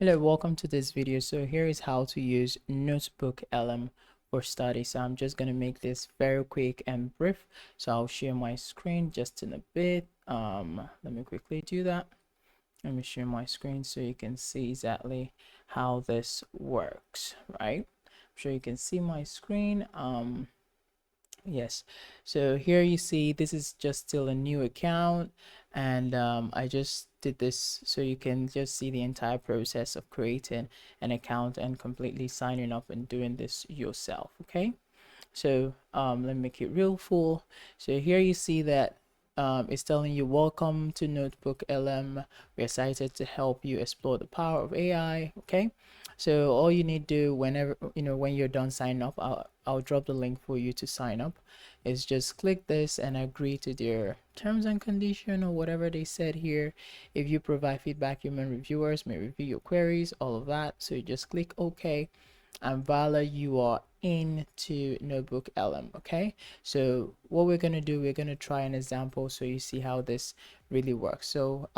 Hello, welcome to this video. So here is how to use Notebook LM for study. So I'm just going to make this very quick and brief. So I'll share my screen just in a bit. Let me quickly do that. Let me share my screen so you can see exactly how this works, right? I'm sure you can see my screen. Yes, so here you see this is just still a new account, and I just did this so you can just see the entire process of creating an account and completely signing up and doing this yourself. Okay, so let me make it real full. So here you see that it's telling you welcome to Notebook LM. We're excited to help you explore the power of AI. Okay, so all you need to do whenever when you're done signing up, I'll drop the link for you to sign up. Is just click this and agree to their terms and condition or whatever they said here. If you provide feedback, human reviewers may review your queries, all of that. So you just click OK, and voila, you are into Notebook LM. Okay, so what we're going to do, we're going to try an example so you see how this really works. So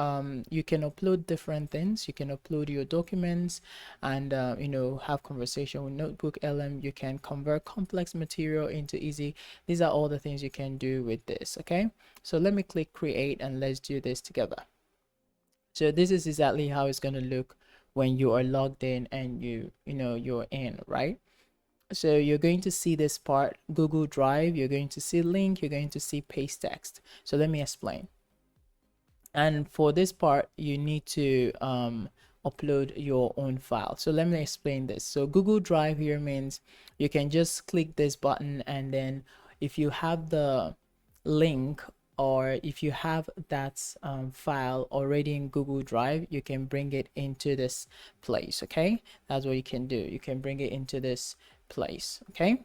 you can upload different things. You can upload your documents and have conversation with Notebook LM. You can convert complex material into easy. These are all the things you can do with this. Okay, so let me click create and let's do this together. So this is exactly how it's going to look when you are logged in and you're in, right? So you're going to see this part, Google Drive, you're going to see link, you're going to see paste text. So let me explain. And for this part, you need to upload your own file. So let me explain this. So Google Drive here means you can just click this button, and then if you have the link or if you have that file already in Google Drive, you can bring it into this place. Okay, that's what you can do. You can bring it into this place. Okay,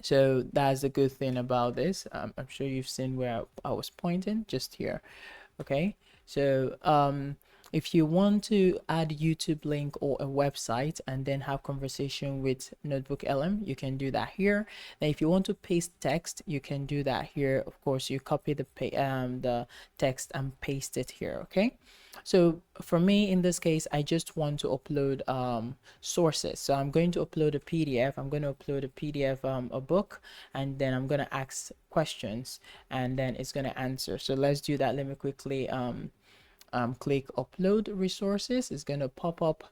so that's the good thing about this. I'm sure you've seen where I was pointing just here. Okay, so if you want to add YouTube link or a website and then have conversation with Notebook LM, you can do that here. Then if you want to paste text, you can do that here. Of course, you copy the text and paste it here. Okay, so for me in this case, I just want to upload sources. So I'm going to upload a PDF. I'm going to upload a PDF, a book, and then I'm going to ask questions, and then it's going to answer. So let's do that. Let me quickly click upload resources. It's going to pop up,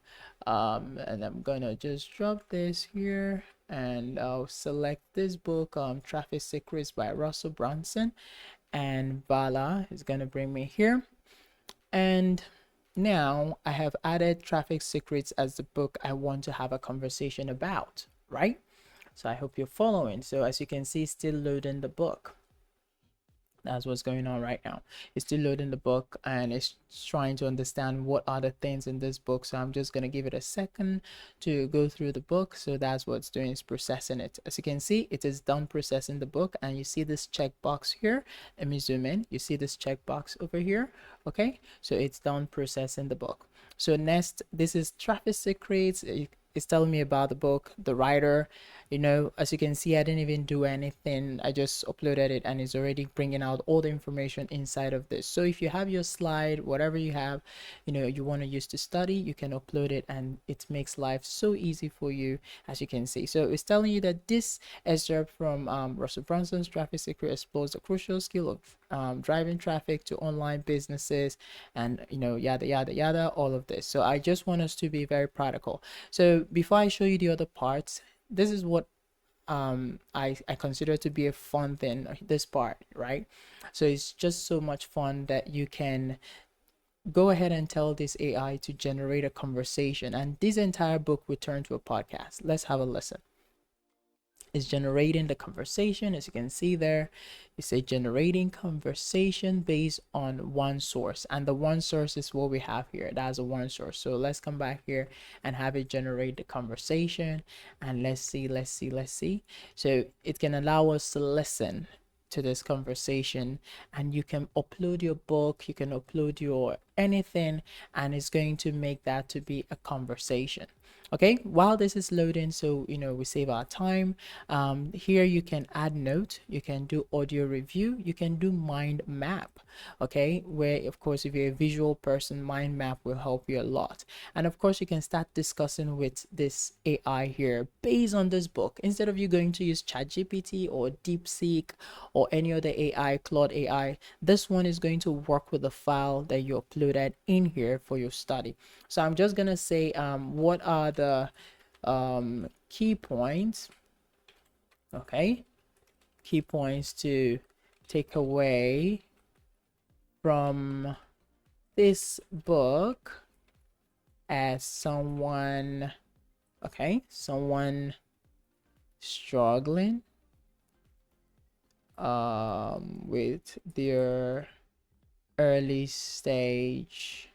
and I'm going to just drop this here, and I'll select this book, Traffic Secrets by Russell Brunson, and voila, it's going to bring me here. And now I have added Traffic Secrets as the book I want to have a conversation about, right? So I hope you're following. So as you can see, still loading the book. That's what's going on right now. It's still loading the book and it's trying to understand what are the things in this book. So I'm just going to give it a second to go through the book. So that's what it's doing, is processing it. As you can see, it is done processing the book, and you see this checkbox here. Let me zoom in. You see this checkbox over here. Okay, so it's done processing the book. So next, this is Traffic Secrets. It's telling me about the book, the writer. As you can see, I didn't even do anything. I just uploaded it and it's already bringing out all the information inside of this. So if you have your slide, whatever you have, you want to use to study, you can upload it, and it makes life so easy for you, as you can see. So it's telling you that this excerpt from Russell Brunson's Traffic Secret explores the crucial skill of driving traffic to online businesses, and yada yada yada, all of this. So I just want us to be very practical. So before I show you the other parts, this is what I consider to be a fun thing, this part, right? So it's just so much fun that you can go ahead and tell this AI to generate a conversation, and this entire book will turn to a podcast. Let's have a listen. Is generating the conversation. As you can see there, you say generating conversation based on one source, and the one source is what we have here. That's a one source. So let's come back here and have it generate the conversation, and let's see. So it can allow us to listen to this conversation, and you can upload your book, you can upload your anything, and it's going to make that to be a conversation. Okay, while this is loading, so we save our time. Here you can add note, you can do audio review, you can do mind map. Okay, where of course if you're a visual person, mind map will help you a lot. And of course you can start discussing with this AI here based on this book, instead of you going to use ChatGPT or DeepSeek or any other AI, Claude AI. This one is going to work with the file that you uploaded in here for your study. So I'm just gonna say what are the key points. Okay, key points to take away from this book as someone struggling with their early stage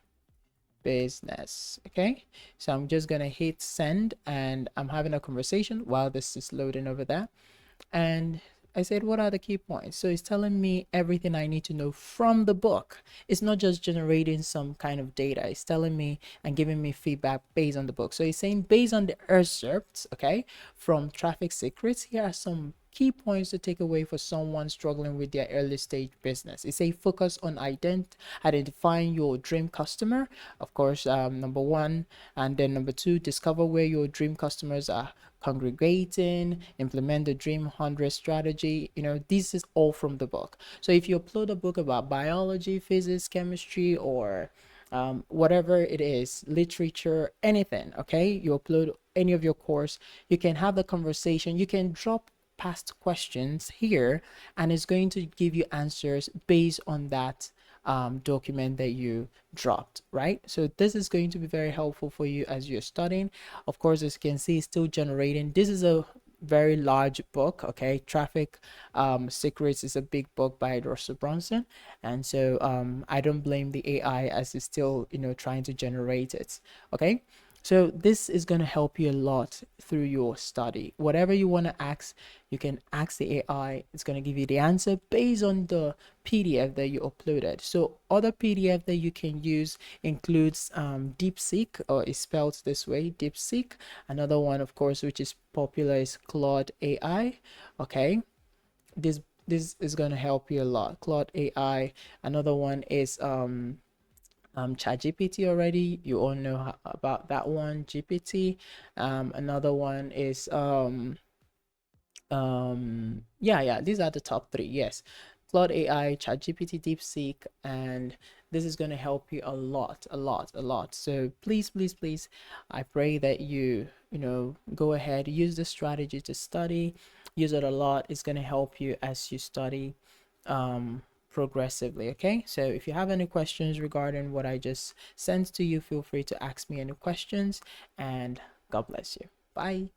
business. Okay, so I'm just gonna hit send, and I'm having a conversation while this is loading over there. And I said, what are the key points? So it's telling me everything I need to know from the book. It's not just generating some kind of data. It's telling me and giving me feedback based on the book. So it's saying based on the excerpts, okay, from Traffic Secrets, here are some key points to take away for someone struggling with their early stage business. It's a focus on identifying your dream customer, of course, number one, and then number two, discover where your dream customers are congregating, implement the Dream 100 strategy. This is all from the book. So if you upload a book about biology, physics, chemistry, or whatever it is, literature, anything, okay, you upload any of your course, you can have the conversation, you can drop past questions here, and it's going to give you answers based on that document that you dropped, right? So this is going to be very helpful for you as you're studying. Of course, as you can see, it's still generating. This is a very large book. Okay, Traffic Secrets is a big book by Russell Brunson, and so I don't blame the AI as it's still trying to generate it. Okay, so this is going to help you a lot through your study. Whatever you want to ask, you can ask the AI. It's going to give you the answer based on the PDF that you uploaded. So other PDF that you can use includes DeepSeek, or is spelled this way, DeepSeek. Another one, of course, which is popular, is Claude AI. Okay, this is going to help you a lot. Claude AI. Another one is ChatGPT. Already you all know about that one, GPT. Another one is yeah, these are the top three. Yes, Claude AI, ChatGPT, DeepSeek, and this is going to help you a lot. So please, I pray that you go ahead, use the strategy to study, use it a lot. It's going to help you as you study progressively. Okay, so if you have any questions regarding what I just sent to you, feel free to ask me any questions, and God bless you. Bye.